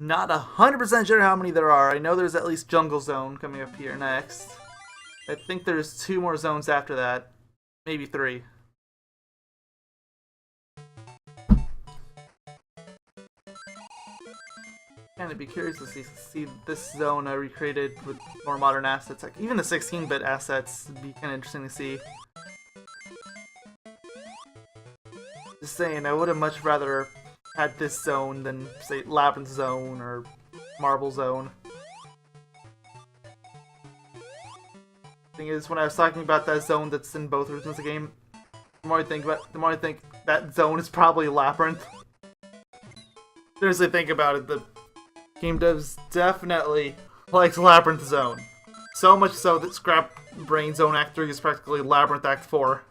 Not 100% sure how many there are. I know there's at least Jungle Zone coming up here next. I think there's 2 more zones after that. Maybe 3. Kind of be curious to see this zone recreated with more modern assets. Like even the 16-bit assets would be kind of interesting to see. Just saying, I would have much rather had this zone than, say, Labyrinth Zone or Marble Zone. Thing is, when I was talking about that zone that's in both versions of the game, the more I think that zone is probably Labyrinth. Seriously, think about it. The game devs definitely likes Labyrinth Zone. So much so that Scrap Brain Zone Act 3 is practically Labyrinth Act 4.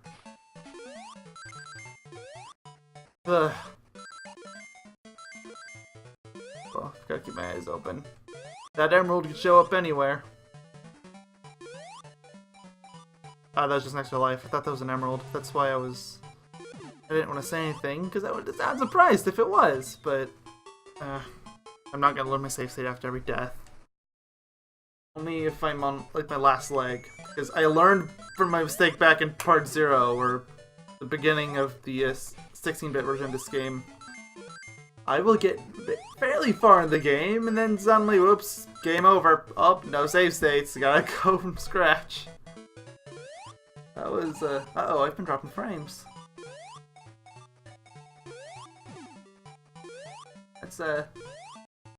Ugh. Well, gotta keep my eyes open. That emerald could show up anywhere. Ah, that was just an extra life. I thought that was an emerald. That's why I didn't want to say anything, because I would sound surprised if it was, but I'm not gonna learn my save state after every death. Only if I'm on, like, my last leg. Because I learned from my mistake back in part 0, or the beginning of the 16-bit version of this game. I will get fairly far in the game, and then suddenly, whoops, game over. Oh, no save states. Gotta go from scratch. That was, uh-oh, I've been dropping frames. That's, I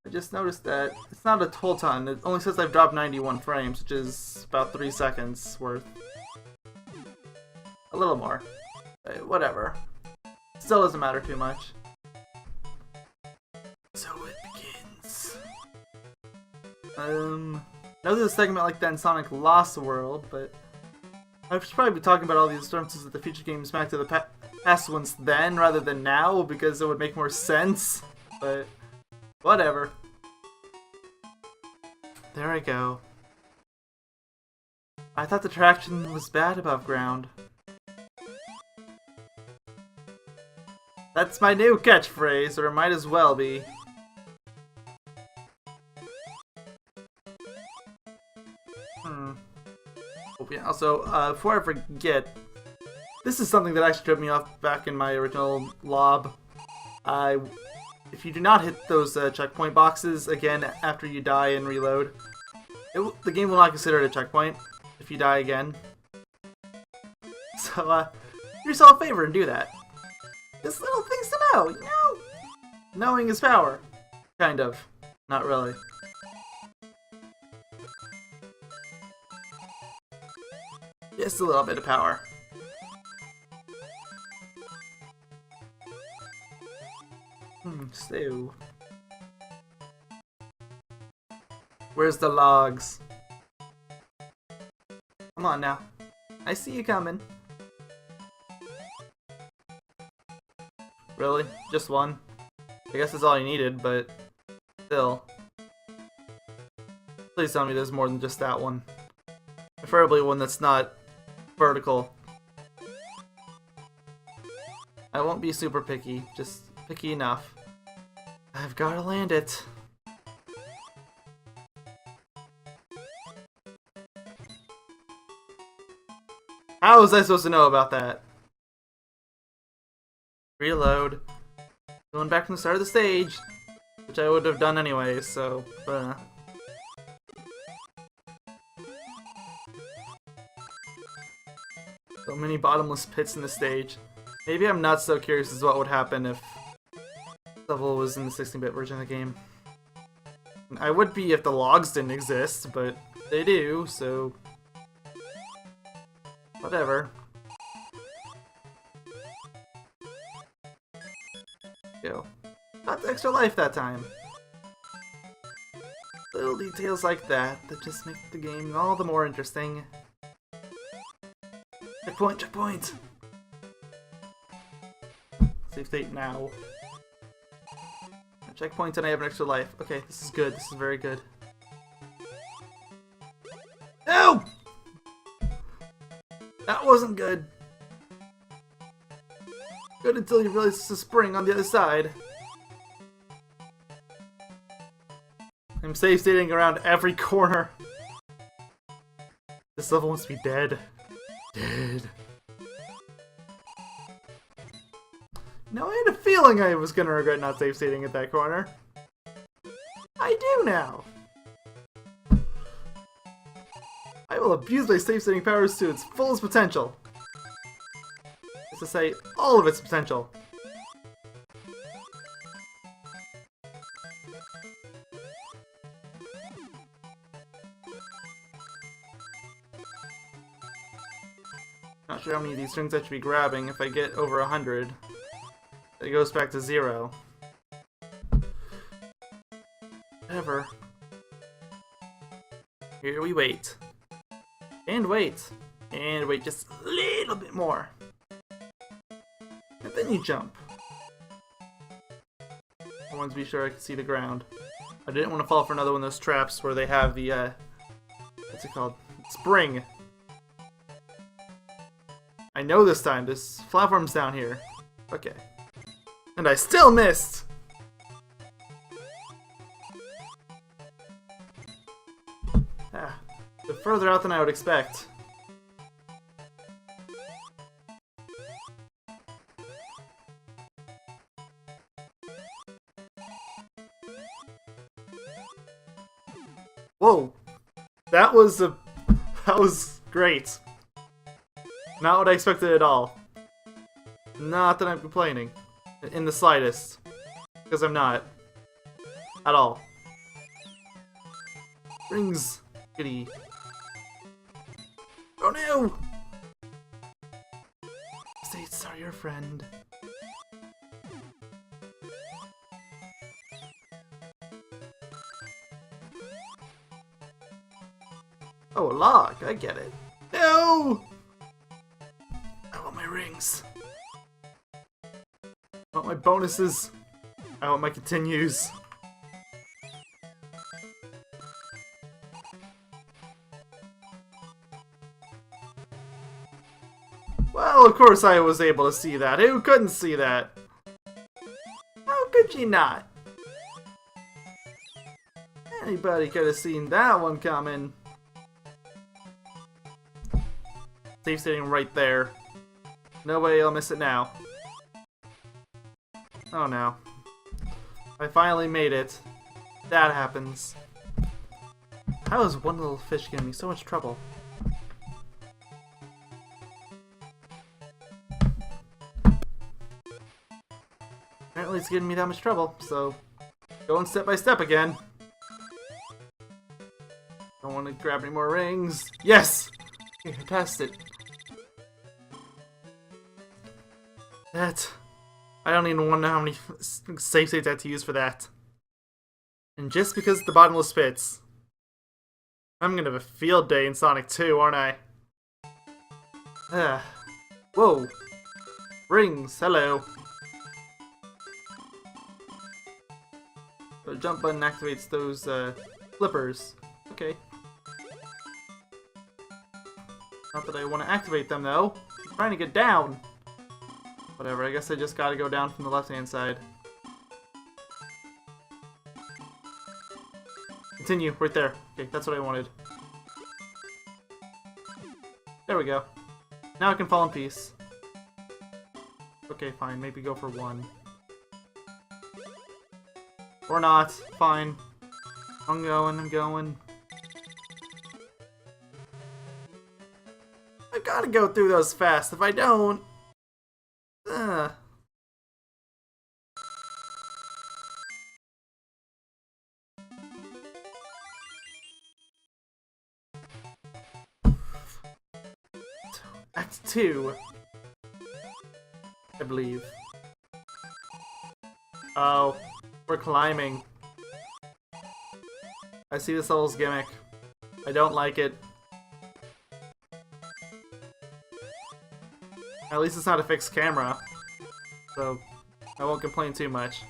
just noticed that it's not a whole ton. It only says I've dropped 91 frames, which is about 3 seconds worth. A little more. Whatever. Still doesn't matter too much. So it begins. I know there's a segment like that in Sonic Lost World, but I should probably be talking about all these references of the future games back to the past ones then, rather than now, because it would make more sense. But whatever. There I go. I thought the traction was bad above ground. That's my new catchphrase, or it might as well be. Oh yeah, also, before I forget, this is something that actually tripped me off back in my original lob. If you do not hit those checkpoint boxes again after you die and reload, the game will not consider it a checkpoint if you die again. So, do yourself a favor and do that. Just little things to know, you know? Knowing is power. Kind of. Not really. Just a little bit of power. So... where's the logs? Come on now. I see you coming. Really? Just one? I guess that's all you needed, but still. Please tell me there's more than just that one. Preferably one that's not vertical. I won't be super picky, just picky enough. I've gotta land it. How was I supposed to know about that? Reload. Going back from the start of the stage, which I would have done anyway, so... So many bottomless pits in the stage. Maybe I'm not so curious as what would happen if the level was in the 16-bit version of the game. I would be if the logs didn't exist, but they do, so... whatever. Go. Got the extra life that time. Little details like that just make the game all the more interesting. Checkpoint, checkpoint! Save state now. Checkpoint and I have an extra life. Okay, this is good. This is very good. No! That wasn't good. Good until you realize it's a spring on the other side. I'm safe stating around every corner. This level must be dead. Dead. No, I had a feeling I was gonna regret not safe stating at that corner. I do now. I will abuse my safe stating powers to its fullest potential. Is to say, all of its potential. Not sure how many of these strings I should be grabbing. If I get over 100, it goes back to 0. Whatever. Here we wait. And wait. And wait just a little bit more. And then you jump. I wanted to be sure I could see the ground. I didn't want to fall for another one of those traps where they have the, what's it called? Spring. I know this time. This platform's down here. Okay. And I still missed! Ah, they're further out than I would expect. Whoa! That was great. Not what I expected at all. Not that I'm complaining. In the slightest. Because I'm not. At all. Rings. Goody. Oh no! States are your friend. Oh, a log. I get it. No! I want my rings. I want my bonuses. I want my continues. Well, of course I was able to see that. Who couldn't see that? How could you not? Anybody could have seen that one coming. Safe sitting right there. No way I'll miss it now. Oh no. I finally made it. That happens. How is one little fish giving me so much trouble? Apparently it's giving me that much trouble, so going step by step again. Don't want to grab any more rings. Yes! Okay, I passed it. That... I don't even want to know how many save states I had to use for that. And just because the bottomless pits. I'm gonna have a field day in Sonic 2, aren't I? Whoa. Rings, hello. The jump button activates those flippers. Okay. Not that I want to activate them though. I'm trying to get down. Whatever, I guess I just gotta go down from the left-hand side. Continue, right there. Okay, that's what I wanted. There we go. Now I can fall in peace. Okay, fine, maybe go for one. Or not, fine. I'm going. I gotta go through those fast. If I don't... 2, I believe. Oh, we're climbing. I see this level's gimmick. I don't like it. At least it's not a fixed camera, so I won't complain too much.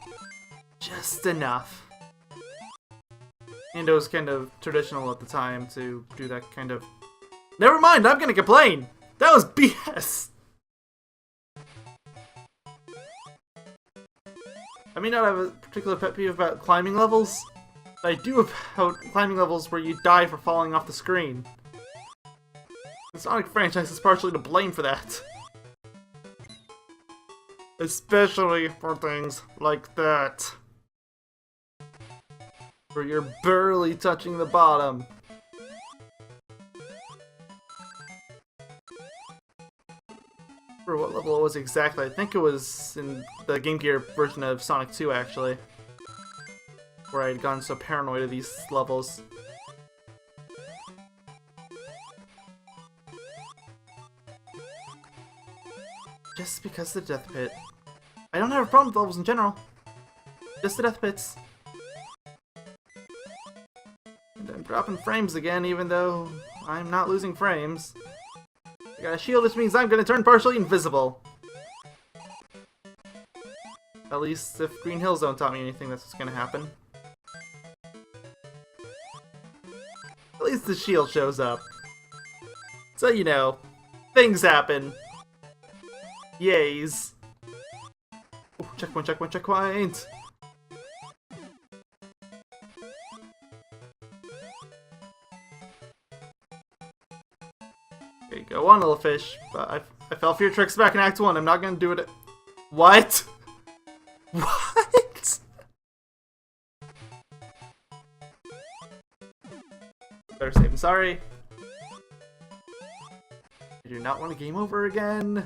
Just enough. And it was kind of traditional at the time to do that kind of... Never mind, I'm gonna complain! That was BS! I may not have a particular pet peeve about climbing levels, I do about climbing levels where you die for falling off the screen. The Sonic franchise is partially to blame for that. Especially for things like that. Where you're barely touching the bottom. For what level it was exactly, I think it was in the Game Gear version of Sonic 2 actually. Where I had gone so paranoid of these levels. Just because the death pit. I don't have a problem with levels in general. Just the death pits. And I'm dropping frames again, even though I'm not losing frames. I got a shield, which means I'm gonna turn partially invisible. At least if Green Hills don't taught me anything, that's what's gonna happen. At least the shield shows up. So, you know, things happen. Yays. Oh, checkpoint, checkpoint, checkpoint! There you go, one little fish. But I fell for your tricks back in Act 1. I'm not gonna do it. What? What? Better save. I'm sorry. I do not want a game over again.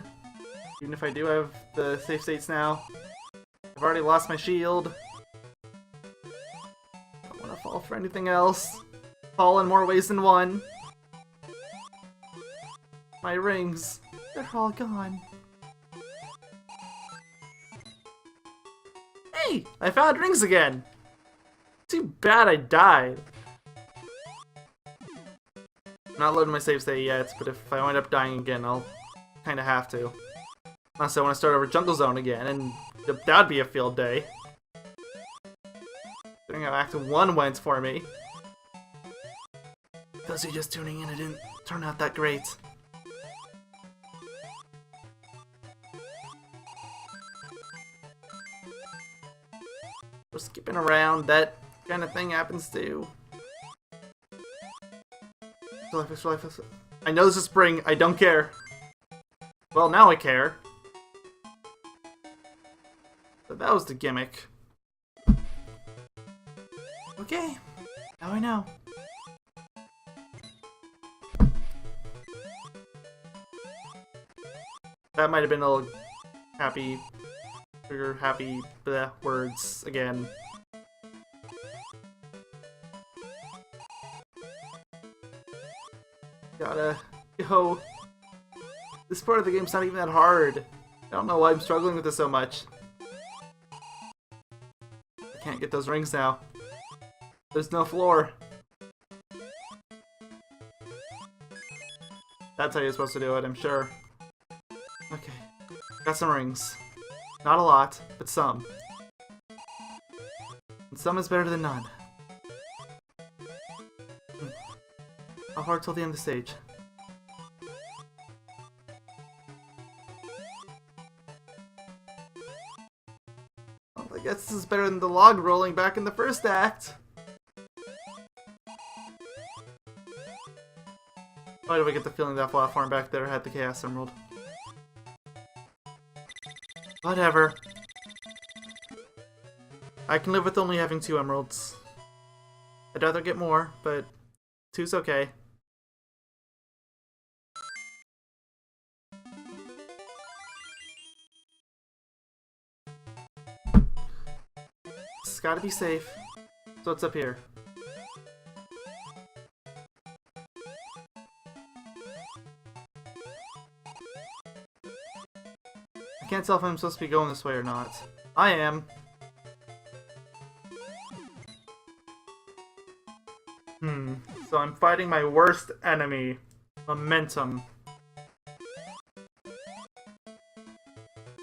Even if I do have the safe states now. I've already lost my shield. Don't want to fall for anything else. Fall in more ways than one. My rings, they're all gone. Hey, I found rings again. Too bad I died. I'm not loading my save state yet, but if I wind up dying again, I'll kind of have to. Unless I want to start over Jungle Zone again, and that'd be a field day. Considering how Act 1 went for me. Those who are just tuning in, it didn't turn out that great. We're skipping around, that kind of thing happens too. I know this is spring, I don't care. Well, now I care. But that was the gimmick. Okay, now I know. That might have been a little happy, trigger happy bleh words again. Gotta go. This part of the game's not even that hard. I don't know why I'm struggling with this so much. I can't get those rings now. There's no floor. That's how you're supposed to do it, I'm sure. Okay, got some rings. Not a lot, but some. And some is better than none. How hard till the end of the stage? Well, I guess this is better than the log rolling back in the first act. Why do I get the feeling that platform back there had the Chaos Emerald? Whatever. I can live with only having 2 emeralds. I'd rather get more, but 2's okay. It's gotta be safe. So what's up here? I can't tell if I'm supposed to be going this way or not. I am. So I'm fighting my worst enemy. Momentum.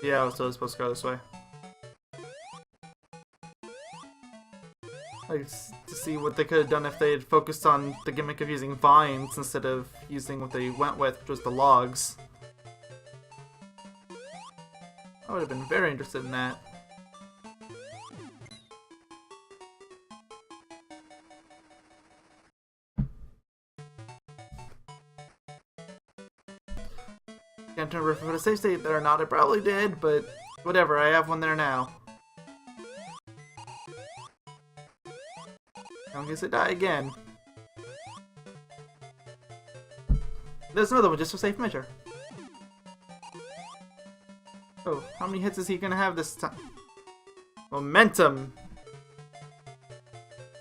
Yeah, I was totally supposed to go this way. Like, to see what they could have done if they had focused on the gimmick of using vines instead of using what they went with, which was the logs. I would have been very interested in that. Can't remember if I put a save state there or not. I probably did, but whatever. I have one there now. In case I die again. There's another one just for safe measure. Oh, how many hits is he gonna have this time? Momentum!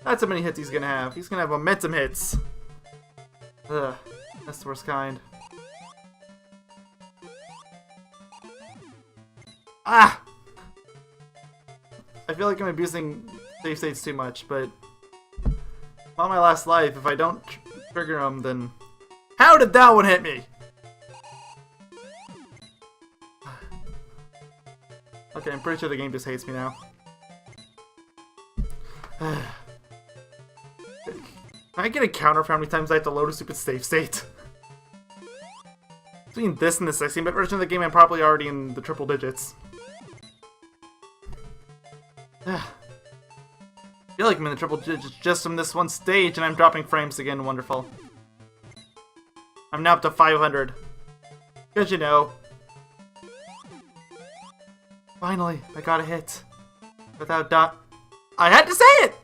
That's how many hits he's gonna have. He's gonna have momentum hits. Ugh, that's the worst kind. Ah! I feel like I'm abusing save states too much, but on my last life, if I don't trigger them, then... How did that one hit me? Okay, I'm pretty sure the game just hates me now. Can I get a counter for how many times I have to load a stupid save state? Between this and the 16-bit version of the game, I'm probably already in the triple digits. I feel like I'm in the triple digits just from this one stage, and I'm dropping frames again. Wonderful. I'm now up to 500. Because, you know... Finally, I got a hit. Without dot... I had to say it!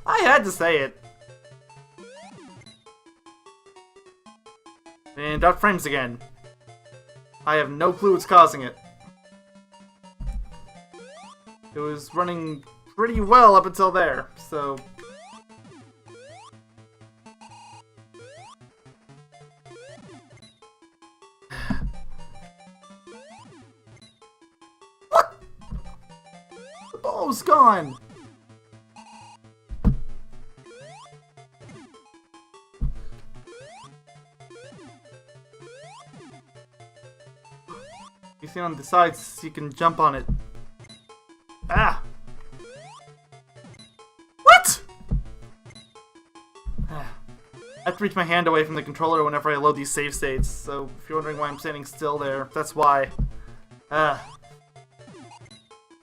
I had to say it. And dot frames again. I have no clue what's causing it. It was running pretty well up until there, so... What? The ball's gone! You see on the sides, you can jump on it. Ah! What? I have to reach my hand away from the controller whenever I load these save states, so if you're wondering why I'm standing still there, that's why. And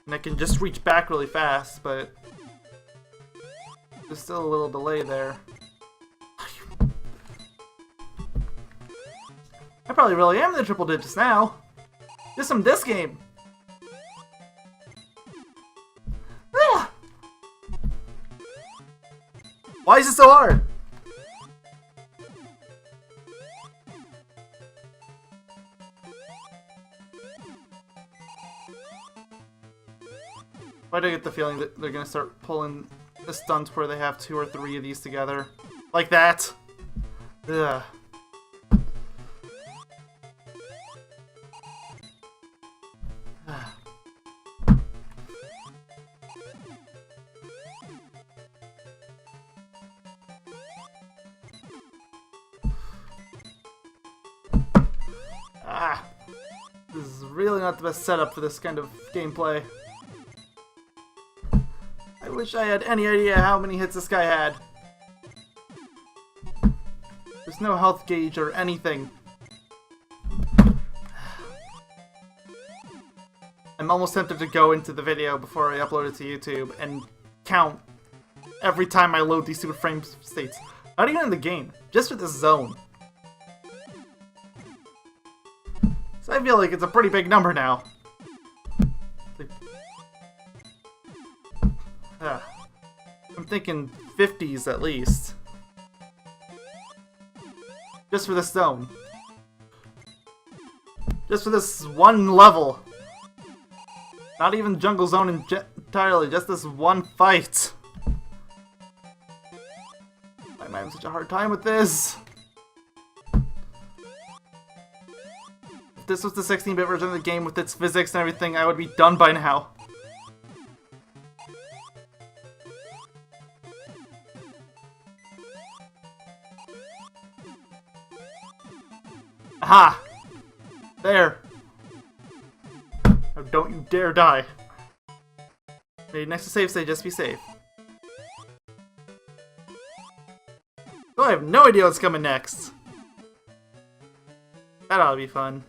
I can just reach back really fast, but there's still a little delay there. I probably really am in the triple digits now. Just from this game. Ah! Why is it so hard? Why do I get the feeling that they're gonna start pulling the stunts where they have 2 or 3 of these together? Like that? Ugh. Ah, this is really not the best setup for this kind of gameplay. I wish I had any idea how many hits this guy had. There's no health gauge or anything. I'm almost tempted to go into the video before I upload it to YouTube and count every time I load these stupid frame states. Not even in the game, just for this zone. So I feel like it's a pretty big number now. I'm thinking 50s at least. Just for this zone. Just for this one level. Not even Jungle Zone entirely, just this one fight. Why am I having such a hard time with this? If this was the 16-bit version of the game with its physics and everything, I would be done by now. Aha! There! Now don't you dare die. Okay, next to save, say just be safe. Oh, I have no idea what's coming next. That ought to be fun.